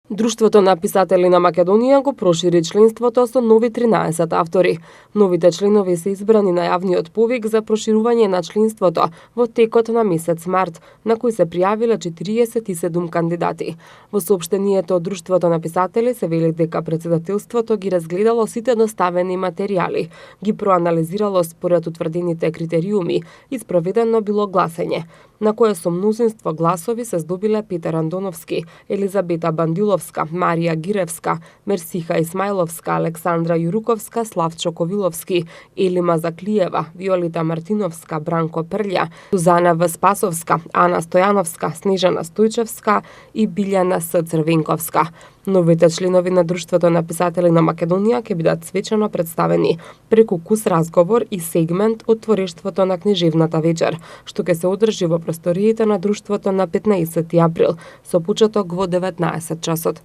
Друштвото на писатели на Македонија го прошири членството со нови 13 автори. Новите членови се избрани на јавниот повик за проширување на членството во текот на месец март, на кој се пријавиле 47 кандидати. Во соопштението од Друштвото на писатели се вели дека председателството ги разгледало сите доставени материјали, ги проанализирало според утврдените критериуми и спроведено било гласење, на кое со мнозинство гласови се здобиле Петар Андоновски, Елизабета Бандиловска, Марија Гиревска, Мерсиха Исмајловска, Александра Јуруковска, Славчо Ковиловски, Елима Заклиева, Виолита Мартиновска, Бранко Прлја, Сузана В. Спасовска, Ана Стојановска, Снежана Стојчевска и Билјана С. Црвенковска. Новите членови на Друштвото на писатели на Македонија ќе бидат свечено представени преку кус разговор и сегмент од творештвото на книжевната вечер, што ќе се одржи во просториите на Друштвото на 15 април со почеток во 19 часот.